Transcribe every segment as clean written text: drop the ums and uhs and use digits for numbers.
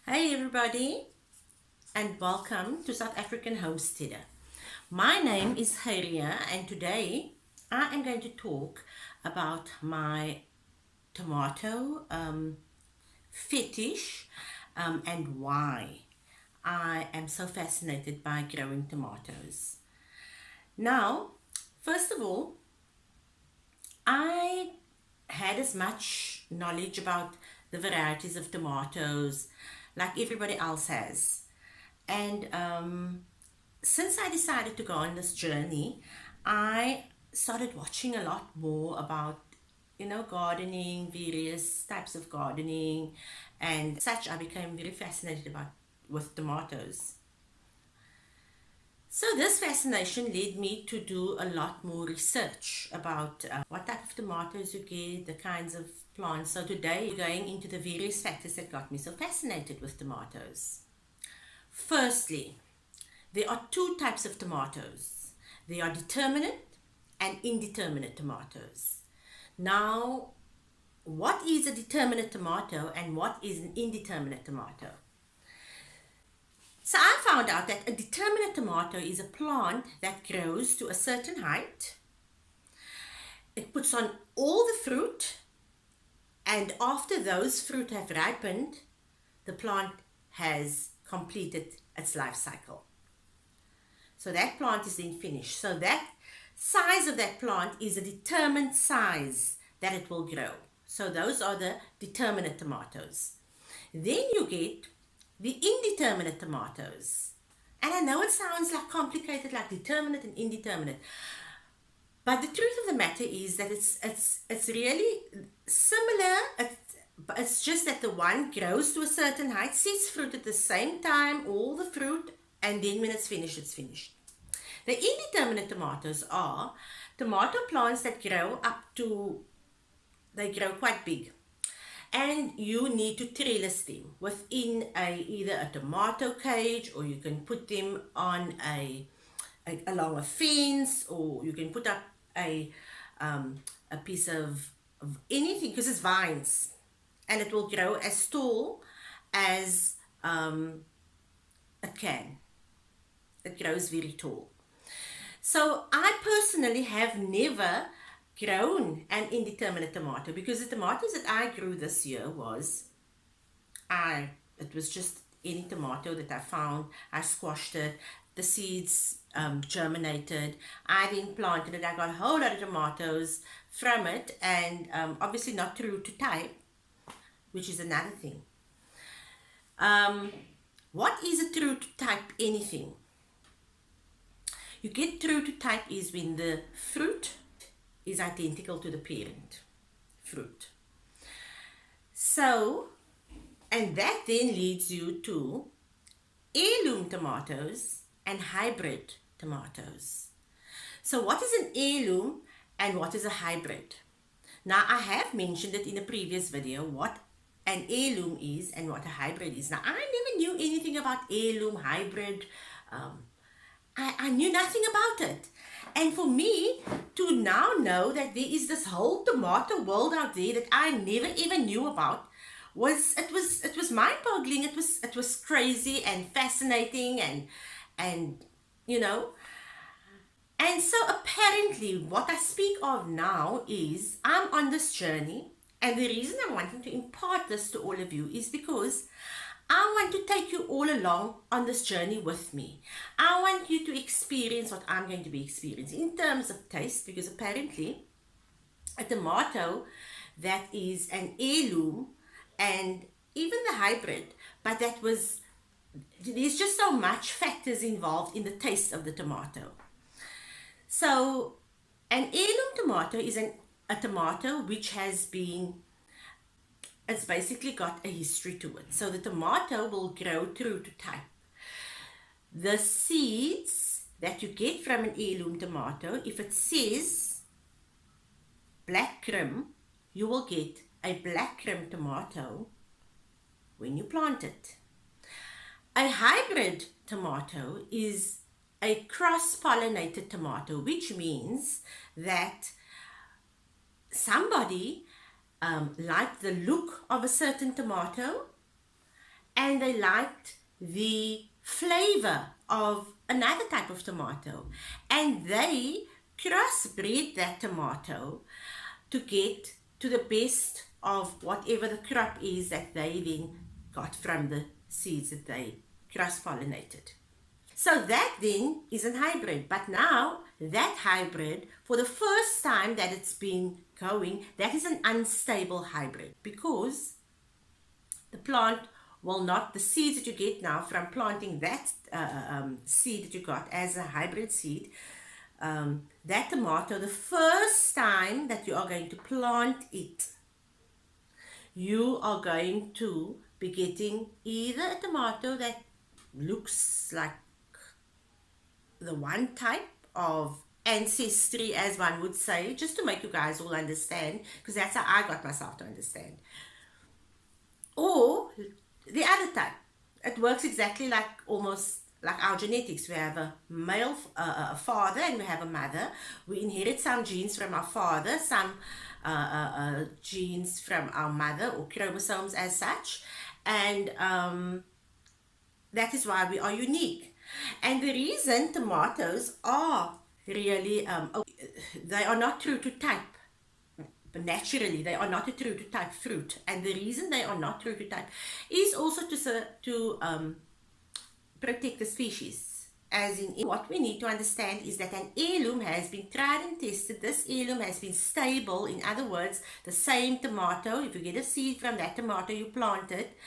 Hey everybody, and welcome to South African Homesteader. My name is Heiria, and today I am going to talk about my tomato fetish and why I am so fascinated by growing tomatoes. Now, first of all, I had as much knowledge about the varieties of tomatoes like everybody else has. And since I decided to go on this journey, I started watching a lot more about, gardening, various types of gardening, and such. I became very fascinated about with tomatoes. So this fascination led me to do a lot more research about what type of tomatoes you get, the kinds of plants. So today we're going into the various factors that got me so fascinated with tomatoes. Firstly, there are two types of tomatoes. They are determinate and indeterminate tomatoes. Now, what is a determinate tomato and what is an indeterminate tomato? So I found out that a determinate tomato is a plant that grows to a certain height. It puts on all the fruit, and after those fruit have ripened, the plant has completed its life cycle. So that plant is then finished. So that size of that plant is a determined size that it will grow. So those are the determinate tomatoes. Then you get the indeterminate tomatoes. And I know it sounds like complicated, like determinate and indeterminate. But the truth of the matter is that it's really similar. It's just that the one grows to a certain height, sets fruit at the same time, all the fruit, and then when it's finished, it's finished. The indeterminate tomatoes are tomato plants that they grow quite big. And you need to trellis them within either a tomato cage, or you can put them on along a fence, or you can put up a piece of anything, because it's vines, and it will grow as tall as it can. It grows very tall. So I personally have never grown an indeterminate tomato, because the tomatoes that I grew this year it was just any tomato that I found. I squashed it, the seeds germinated, I then planted it, I got a whole lot of tomatoes from it, and obviously not true to type, which is another thing. What is a true to type anything? You get true to type is when the fruit is identical to the parent fruit. So, and that then leads you to heirloom tomatoes and hybrid tomatoes. So what is an heirloom and what is a hybrid? Now, I have mentioned it in a previous video what an heirloom is and what a hybrid is. Now, I never knew anything about heirloom, hybrid. I knew nothing about it. And for me to now know that there is this whole tomato world out there that I never even knew about it was mind-boggling. It was crazy and fascinating and you know. And so apparently what I speak of now is I'm on this journey, and the reason I'm wanting to impart this to all of you is because I want to take you all along on this journey with me. I want you to experience what I'm going to be experiencing in terms of taste, because apparently a tomato that is an heirloom and even the hybrid, but there's just so much factors involved in the taste of the tomato. So an heirloom tomato is a tomato which it's basically got a history to it. So the tomato will grow true to type. The seeds that you get from an heirloom tomato, if it says black crim, you will get a black crim tomato when you plant it. A hybrid tomato is a cross-pollinated tomato, which means that somebody liked the look of a certain tomato, and they liked the flavor of another type of tomato, and they crossbreed that tomato to get to the best of whatever the crop is that they then got from the seeds that they cross-pollinated. So that then is a hybrid. But now that hybrid, for the first time that it's been going, that is an unstable hybrid, because the plant will not, the seeds that you get now from planting that seed that you got as a hybrid seed, that tomato, the first time that you are going to plant it, you are going to be getting either a tomato that looks like the one type of ancestry, as one would say, just to make you guys all understand, because that's how I got myself to understand, or the other type. It works exactly like, almost like our genetics. We have a male father and we have a mother. We inherit some genes from our father, some genes from our mother, or chromosomes as such, and that is why we are unique. And the reason tomatoes are really, they are not true to type. But naturally, they are not a true to type fruit. And the reason they are not true to type is also to protect the species. As in, what we need to understand is that an heirloom has been tried and tested. This heirloom has been stable. In other words, the same tomato, if you get a seed from that tomato, you plant it,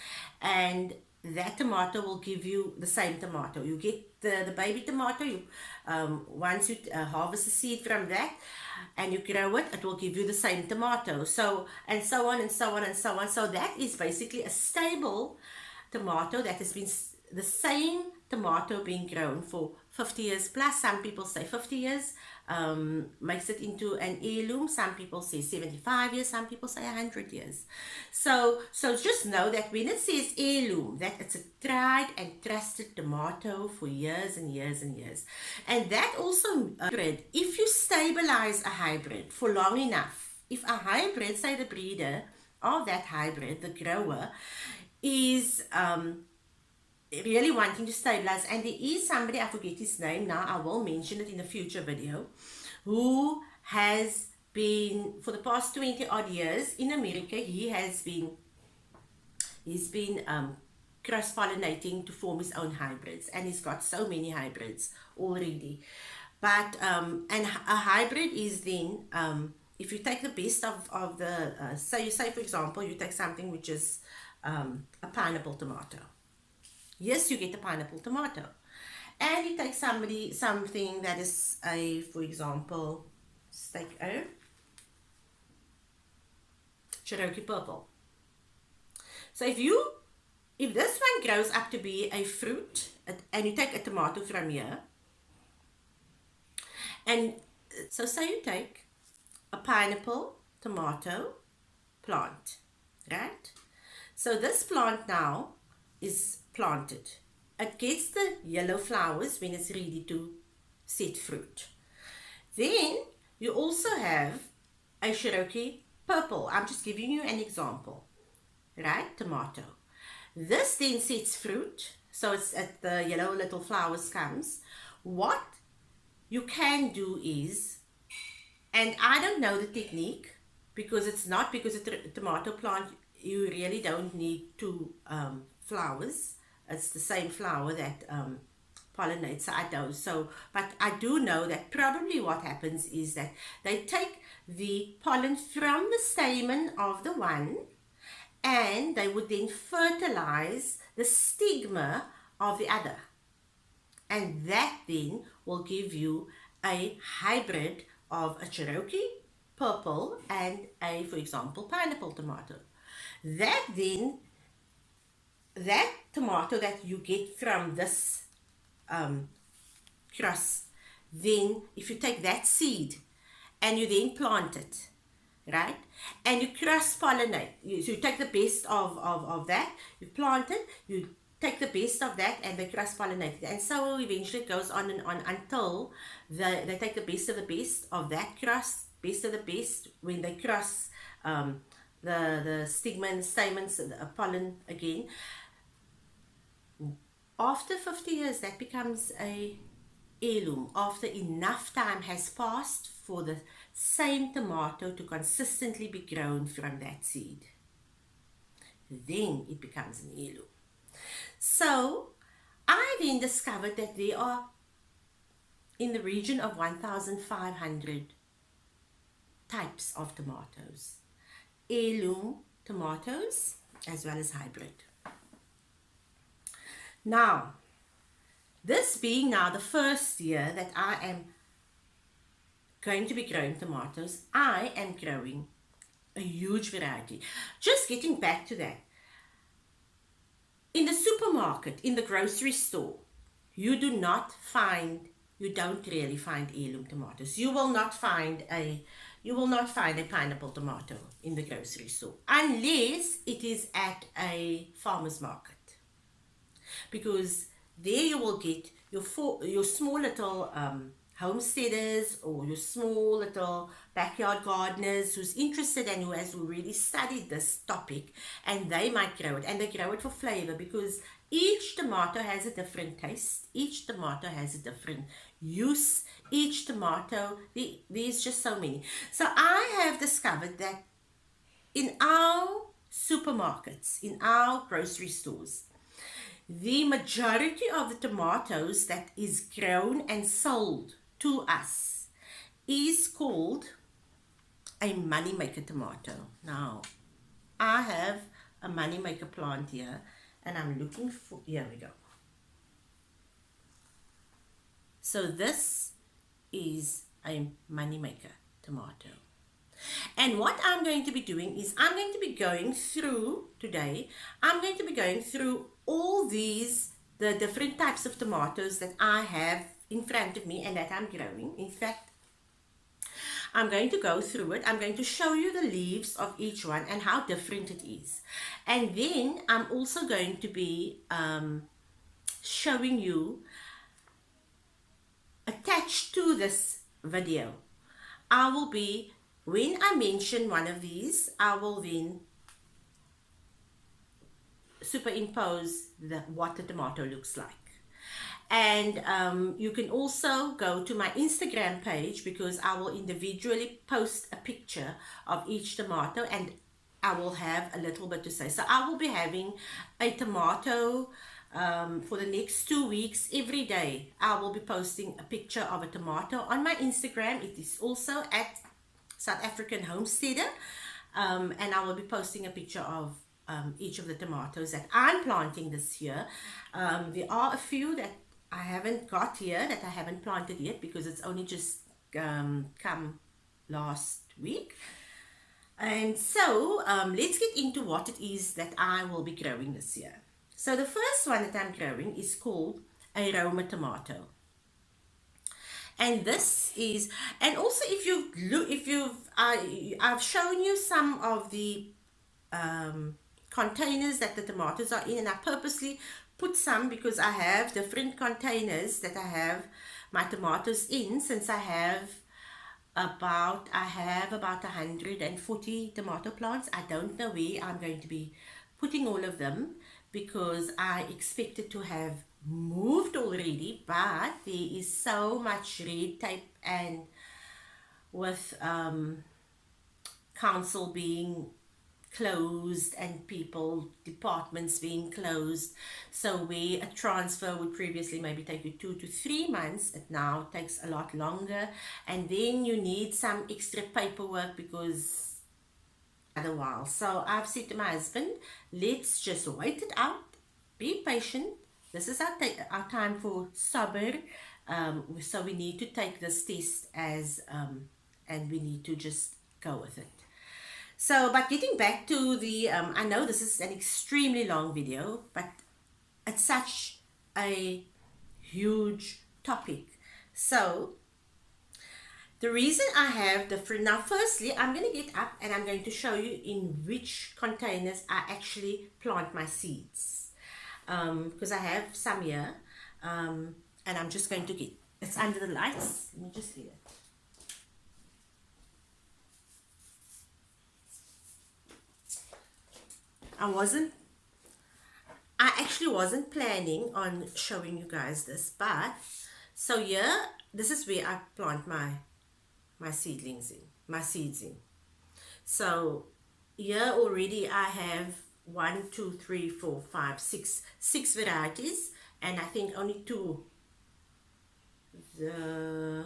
and that tomato will give you the same tomato. You get the baby tomato, you once you harvest the seed from that and you grow it, it will give you the same tomato. So, and so on and so on and so on. So that is basically a stable tomato that has been the same tomato being grown for 50 years plus. Some people say 50 years makes it into an heirloom. Some people say 75 years, some people say 100 years. So just know that when it says heirloom, that it's a tried and trusted tomato for years and years and years. And that also, if you stabilize a hybrid for long enough, if a hybrid, say the breeder of that hybrid, the grower, is really wanting to stabilize, and there is somebody, I forget his name now, I will mention it in a future video, who has been, for the past 20 odd years in America, he's been cross-pollinating to form his own hybrids, and he's got so many hybrids already. But and a hybrid is then, if you take the best of the say for example, you take something which is a pineapple tomato. Yes, you get a pineapple tomato. And you take something that is a, for example, take a Cherokee purple. So if this one grows up to be a fruit, and you take a tomato from here, and so say you take a pineapple tomato plant, right? So this plant now is planted. It gets the yellow flowers when it's ready to set fruit. Then you also have a Cherokee purple. I'm just giving you an example, right? Tomato. This then sets fruit, so it's at the yellow little flowers comes. What you can do is, and I don't know the technique, because it's not, because a tomato plant, you really don't need two flowers. It's the same flower that pollinates. So I don't. So, but I do know that probably what happens is that they take the pollen from the stamen of the one, and they would then fertilize the stigma of the other, and that then will give you a hybrid of a Cherokee purple and a, for example, pineapple tomato. That then, that tomato that you get from this cross, then if you take that seed and you then plant it, right, and you cross-pollinate, so you take the best of that, you plant it, you take the best of that, and they cross-pollinate it, and so eventually it goes on and on until they take the best of that cross, best of the best, when they cross the stigma and stamens, the pollen again, After 50 years, that becomes a heirloom. After enough time has passed for the same tomato to consistently be grown from that seed, then it becomes an heirloom. So I then discovered that there are in the region of 1,500 types of tomatoes, heirloom tomatoes as well as hybrid. Now, this being now the first year that I am going to be growing tomatoes, I am growing a huge variety. Just getting back to that, in the supermarket, in the grocery store, you don't really find heirloom tomatoes. You will not find a pineapple tomato in the grocery store unless it is at a farmer's market, because there you will get your small little homesteaders or your small little backyard gardeners who's interested and who has really studied this topic, and they might grow it, and they grow it for flavor, because each tomato has a different taste, each tomato has a different use, each tomato, there's just so many. So I have discovered that in our supermarkets, in our grocery stores, the majority of the tomatoes that is grown and sold to us is called a moneymaker tomato. Now, I have a moneymaker plant here, and I'm looking for, here we go. So this is a moneymaker tomato. And what I'm going to be doing is I'm going to be going through all these, the different types of tomatoes that I have in front of me and that I'm growing. In fact, I'm going to go through it. I'm going to show you the leaves of each one and how different it is. And then I'm also going to be showing you, attached to this video, I will be, when I mention one of these, I will then superimpose what the tomato looks like. And you can also go to my Instagram page, because I will individually post a picture of each tomato and I will have a little bit to say. So I will be having a tomato for the next 2 weeks. Every day I will be posting a picture of a tomato on my Instagram. It is also at South African Homesteader, and I will be posting a picture of each of the tomatoes that I'm planting this year. There are a few that I haven't got here, that I haven't planted yet, because it's only just come last week. And so let's get into what it is that I will be growing this year. So the first one that I'm growing is called a Roma tomato. And this is, and also I've shown you some of the containers that the tomatoes are in, and I purposely put some because I have different containers that I have my tomatoes in, since I have about 140 tomato plants. I don't know where I'm going to be putting all of them, because I expected to have moved already, but there is so much red tape, and with council being closed and departments being closed, so where a transfer would previously maybe take you 2 to 3 months, it now takes a lot longer, and then you need some extra paperwork because a while. So I've said to my husband, let's just wait it out, be patient. This is our time for sabr. So we need to take this test as and we need to just go with it. So, but getting back to the I know this is an extremely long video, but it's such a huge topic. So the reason I have different, now firstly, I'm going to get up and I'm going to show you in which containers I actually plant my seeds. Because I have some here, and I'm just going to get, it's under the lights, let me just get it. I wasn't I actually wasn't planning on showing you guys this, but so here, this is where I plant my seedlings in, my seeds in. So here already I have 6 varieties, and I think the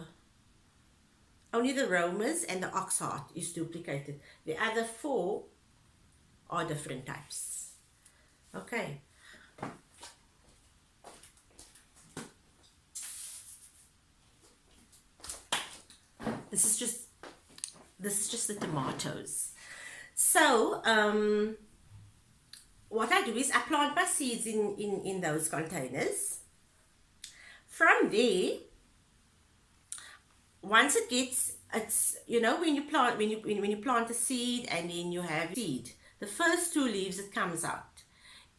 only the Romas and the Oxheart is duplicated. The other 4 are different types. Okay. This is just the tomatoes. So what I do is I plant my seeds in those containers. From there, once it's when you plant a seed and then you have seed, the first 2 leaves that comes out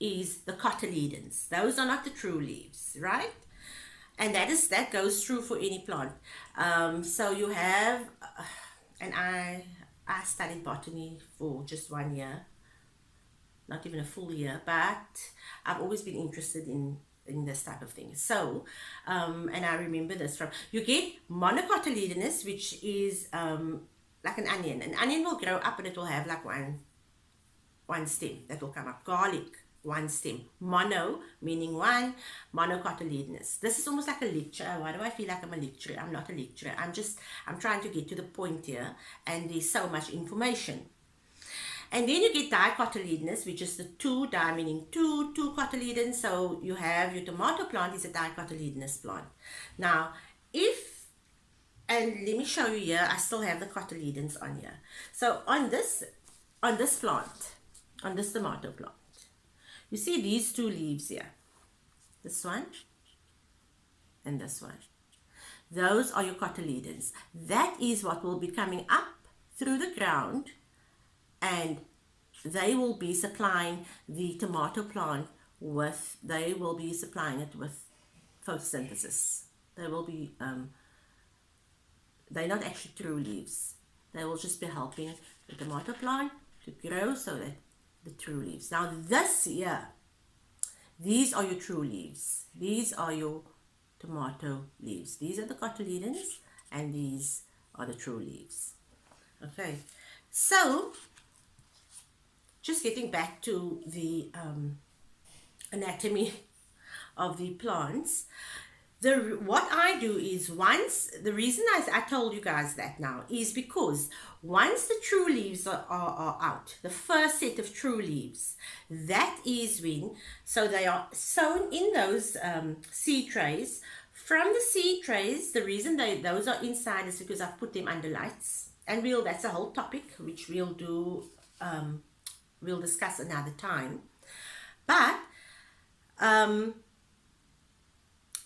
is the cotyledons. Those are not the true leaves, right? And that goes through for any plant. So you have, and I studied botany for just 1 year, not even a full year, but I've always been interested in this type of thing. So, and I remember this from, you get monocotyledonous, which is like an onion. An onion will grow up and it will have like one stem that will come up. Garlic, 1 stem. Mono, meaning 1, monocotyledonous. This is almost like a lecture. Why do I feel like I'm a lecturer? I'm not a lecturer. I'm trying to get to the point here, and there's so much information. And then you get dicotyledonous, which is the 2, di meaning 2 cotyledons. So you have your tomato plant is a dicotyledonous plant. Now, and let me show you here, I still have the cotyledons on here. So on this plant, on this tomato plant, you see these 2 leaves here. This one and this one. Those are your cotyledons. That is what will be coming up through the ground, and they will be supplying the tomato plant with, they will be supplying it with photosynthesis. They will be, they're not actually true leaves. They will just be helping the tomato plant to grow so that the true leaves. Now this here, these are your true leaves. These are your tomato leaves. These are the cotyledons, and these are the true leaves. Okay, so just getting back to the anatomy of the plants. What I do is, the reason I told you guys that now is because once the true leaves are out, the first set of true leaves, that is when, so they are sown in those seed trays. From the seed trays, the reason those are inside is because I've put them under lights, and that's a whole topic which we'll discuss another time. But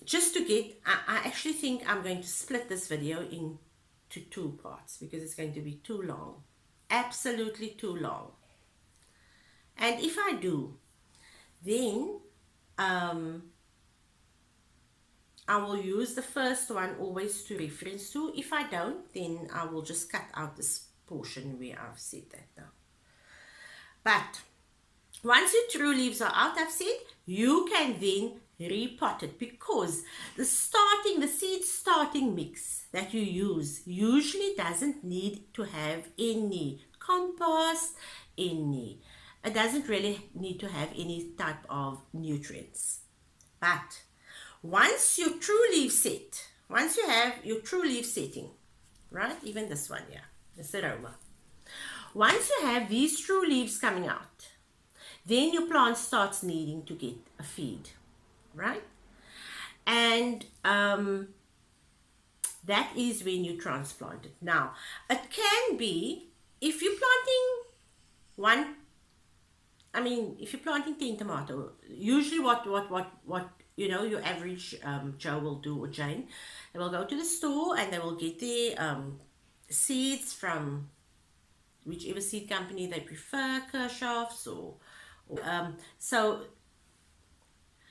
just to get, I actually think I'm going to split this video into 2 parts because it's going to be too long, absolutely too long. And if I do, then I will use the first one always to reference to. If I don't, then I will just cut out this portion where I've said that now. But once your true leaves are out, I've said, you can then repot it, because the seed starting mix that you use usually doesn't need to have any compost, it doesn't really need to have any type of nutrients. But once your true leaf set, once you have your true leaf setting, right, even this one here, this aroma, once you have these true leaves coming out, then your plant starts needing to get a feed, right? And that is when you transplant it. Now, it can be, if you're planting if you're planting 10 tomato, usually what your average Joe will do, or Jane, they will go to the store and they will get their seeds from whichever seed company they prefer, Kirchhoff's or so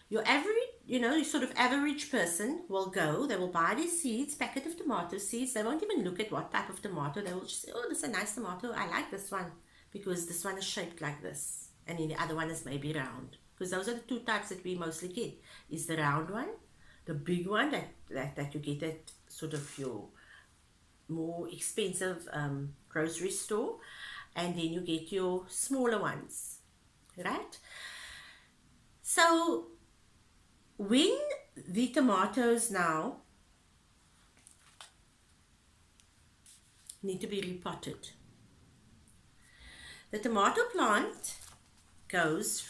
your average, your sort of average person will go, they will buy these seeds, packet of tomato seeds. They won't even look at what type of tomato. They will just say, oh, this is a nice tomato. I like this one because this one is shaped like this. And then the other one is maybe round. because those are the two types that we mostly get, is the round one, the big one that you get at sort of your more expensive grocery store, and then you get your smaller ones, right? So when the tomatoes now need to be repotted, the tomato plant goes,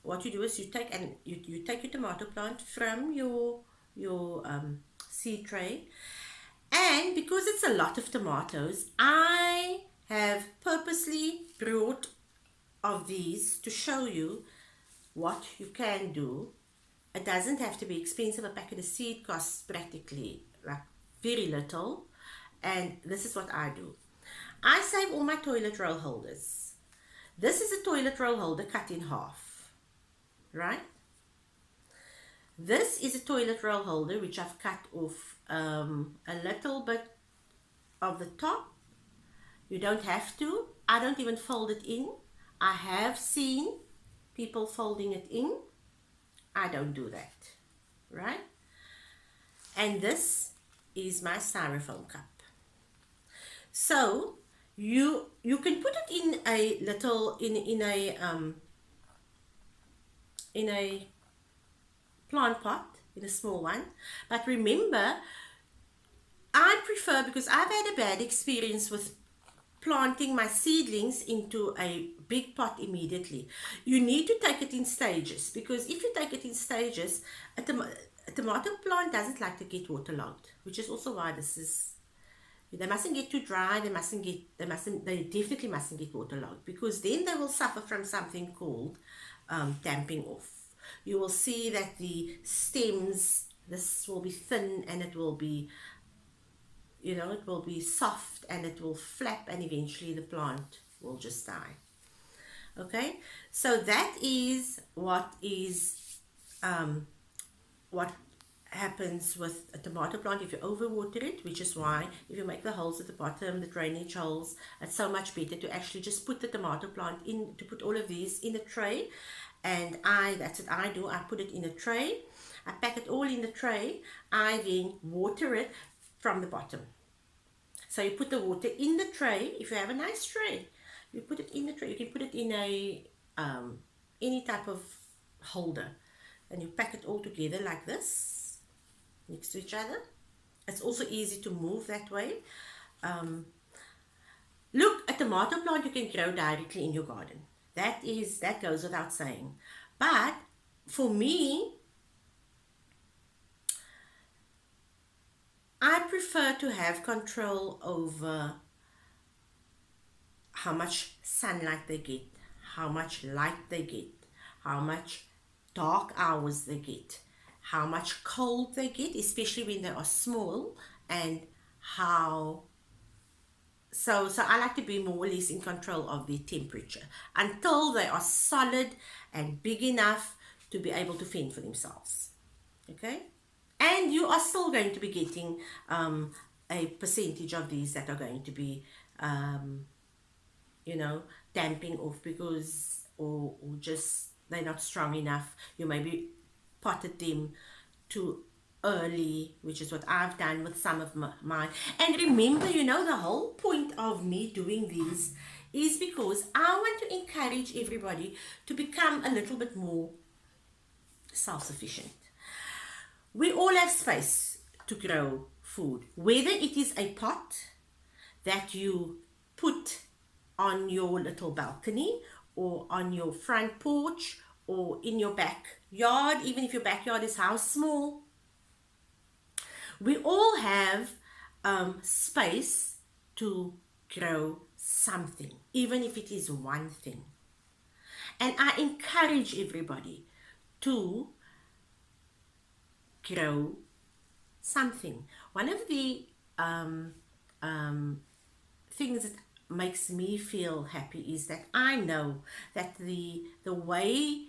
what you do is you take your tomato plant from your seed tray, and because it's a lot of tomatoes, I have purposely brought of these to show you what you can do. It doesn't have to be expensive. A packet of seed costs practically like very little, and this is what I do. I save all my toilet roll holders. This is a toilet roll holder cut in half, right? This is a toilet roll holder which I've cut off a little bit of the top. You don't have to. I don't even fold it in. I have seen people folding it in. I don't do that, right? And this is my styrofoam cup. So you can put it in a little in a plant pot, in a small one. But remember, I prefer, because I've had a bad experience with planting my seedlings into a big pot immediately. You need to take it in stages, because if you take it in stages, a tomato plant doesn't like to get waterlogged, which is also why this is, they mustn't get too dry, they definitely mustn't get waterlogged, because then they will suffer from something called damping off. You will see that the stems, this will be thin, and it will be, it will be soft, and it will flap, and eventually the plant will just die. Okay, so that is what happens with a tomato plant if you overwater it, which is why if you make the holes at the bottom, the drainage holes, it's so much better to actually just put the tomato plant in, to put all of these in a tray. And that's what I do. I put it in a tray, I pack it all in the tray, I then water it from the bottom. So you put the water in the tray. If you have a nice tray, you put it in the tray. You can put it in a any type of holder, and you pack it all together like this next to each other. It's also easy to move that way. Look, a tomato plant you can grow directly in your garden. That goes without saying. But for me, I prefer to have control over how much sunlight they get, how much light they get, how much dark hours they get, how much cold they get, especially when they are small, and how. So I like to be more or less in control of the temperature until they are solid and big enough to be able to fend for themselves. Okay? And you are still going to be getting a percentage of these that are going to be, damping off, because, or just they're not strong enough. You maybe potted them too early, which is what I've done with some of mine. And remember, the whole point of me doing these is because I want to encourage everybody to become a little bit more self-sufficient. We all have space to grow food, whether it is a pot that you put on your little balcony, or on your front porch, or in your backyard, even if your backyard is how small. We all have space to grow something, even if it is one thing. And I encourage everybody to grow something. One of the things that makes me feel happy is that I know that the way,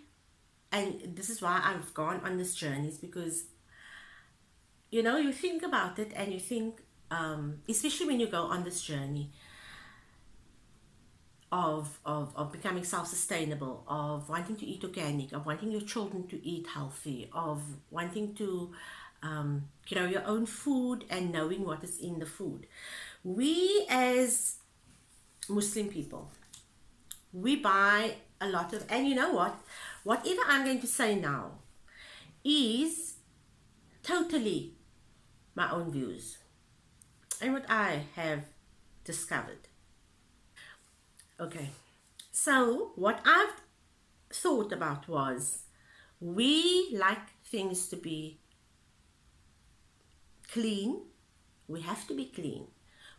and this is why I've gone on this journey, is because you think about it, and you think, especially when you go on this journey, of becoming self-sustainable, of wanting to eat organic, of wanting your children to eat healthy, of wanting to grow your own food and knowing what is in the food. We as Muslim people, we buy a lot of, and you know what? Whatever I'm going to say now is totally my own views and what I have discovered. Okay, so what I've thought about was we like things to be clean. We have to be clean.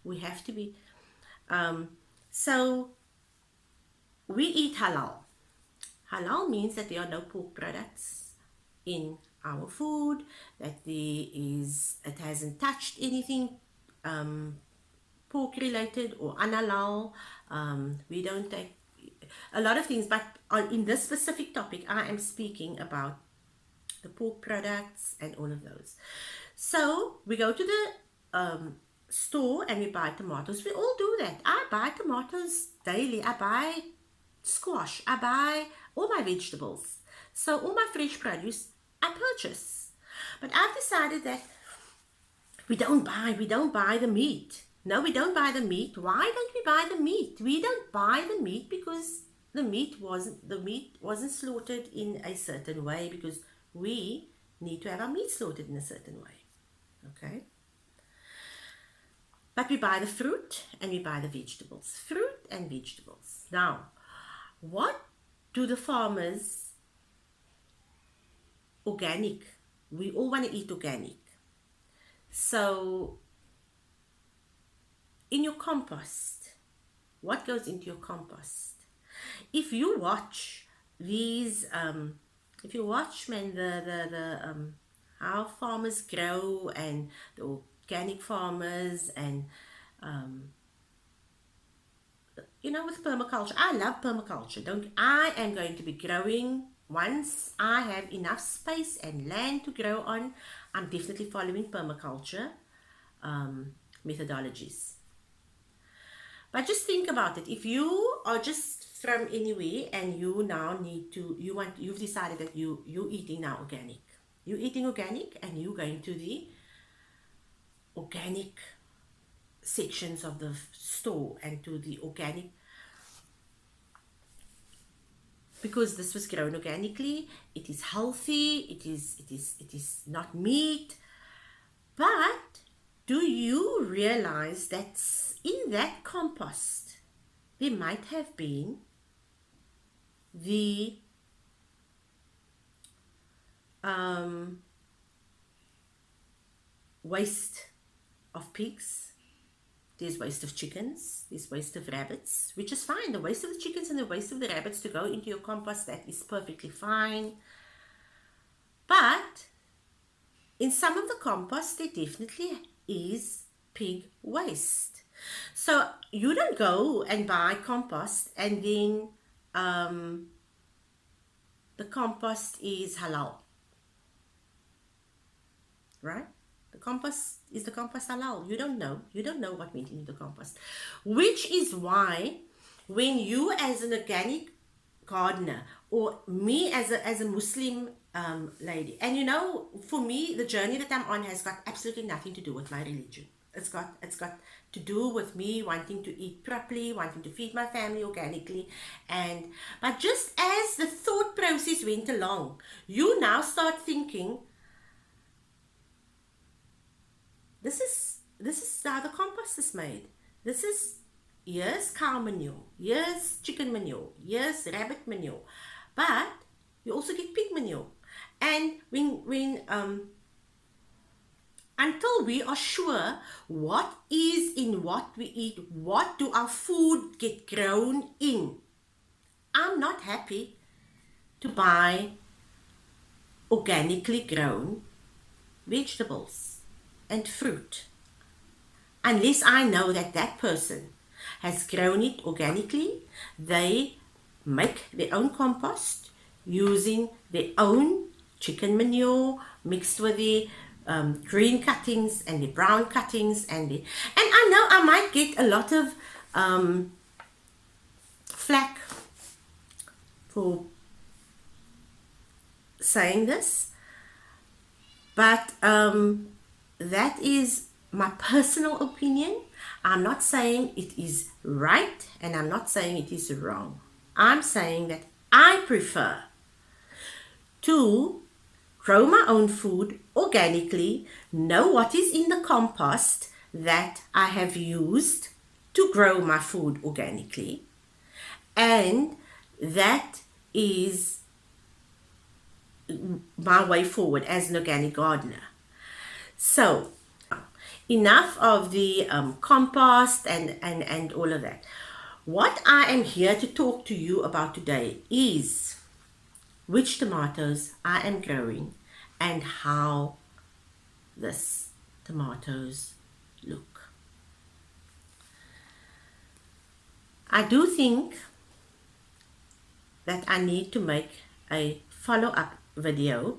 We have to be, um, so we eat halal. Halal means that there are no pork products in our food, that it hasn't touched anything pork related or unhalal. We don't take a lot of things, but in this specific topic, I am speaking about the pork products and all of those. So we go to the store and we buy tomatoes. We all do that. I buy tomatoes daily. I buy squash. I buy all my vegetables. So all my fresh produce I purchase. But I've decided that we don't buy the meat. No, we don't buy the meat. Why don't we buy the meat? We don't buy the meat because the meat wasn't slaughtered in a certain way, because we need to have our meat slaughtered in a certain way. Okay? But we buy the fruit and we buy the vegetables. Fruit and vegetables. Now, what do the farmers organic? We all want to eat organic. So, in your compost, what goes into your compost? If you watch these, if you watch how farmers grow, and the organic farmers, and with permaculture, I love permaculture. Don't I am going to be growing once I have enough space and land to grow on. I'm definitely following permaculture methodologies. But just think about it. If you are just from anywhere and you now you've decided that you're eating now organic. You're eating organic and you're going to the organic sections of the store and to the organic, because this was grown organically. It is healthy. It is not meat. But do you realize that in that compost there might have been the waste of pigs, there's waste of chickens, there's waste of rabbits, which is fine. The waste of the chickens and the waste of the rabbits to go into your compost, that is perfectly fine. But in some of the compost, there definitely is pig waste. So you don't go and buy compost and then the compost is halal, right? Is the compost halal? You don't know. You don't know what went into the compost. Which is why when you as an organic gardener, or me as a Muslim lady, and for me, the journey that I'm on has got absolutely nothing to do with my religion. It's got to do with me wanting to eat properly, wanting to feed my family organically, but just as the thought process went along, you now start thinking, this is how the compost is made. Here's cow manure, here's chicken manure, here's rabbit manure, but you also get pig manure. And when until we are sure what is in what we eat, what do our food get grown in, I'm not happy to buy organically grown vegetables and fruit unless I know that that person has grown it organically. They make their own compost using their own chicken manure mixed with the green cuttings and the brown cuttings, and I know I might get a lot of flack for saying this, but that is my personal opinion. I'm not saying it is right, and I'm not saying it is wrong. I'm saying that I prefer to grow my own food organically, know what is in the compost that I have used to grow my food organically, and that is my way forward as an organic gardener. So enough of the compost and all of that. What I am here to talk to you about today is which tomatoes I am growing and how this tomatoes look. I do think that I need to make a follow-up video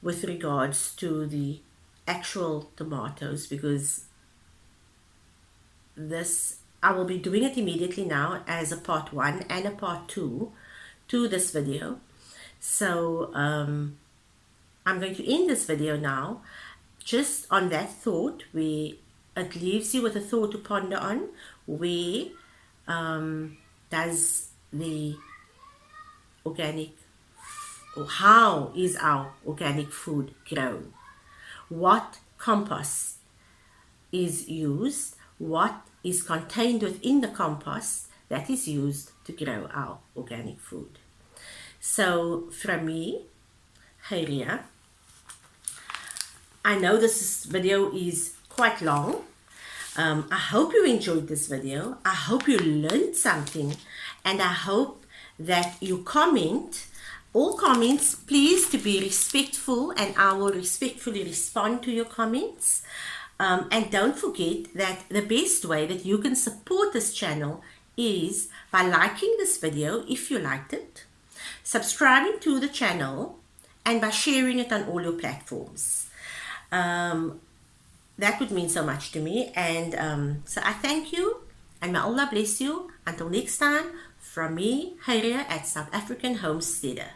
with regards to the actual tomatoes, because this I will be doing it immediately now as a part 1 and a part 2 to this video. So I'm going to end this video now just on that thought, where it leaves you with a thought to ponder on. Where does the organic, or how is our organic food grown? What compost is used? What is contained within the compost that is used to grow our organic food? So from me, Heiria, I know this video is quite long. I hope you enjoyed this video. I hope you learned something, and I hope that you comment. All comments, please to be respectful, and I will respectfully respond to your comments. And don't forget that the best way that you can support this channel is by liking this video if you liked it, subscribing to the channel, and by sharing it on all your platforms. That would mean so much to me, and so I thank you, and may Allah bless you. Until next time, from me, Heiria at South African Homesteader.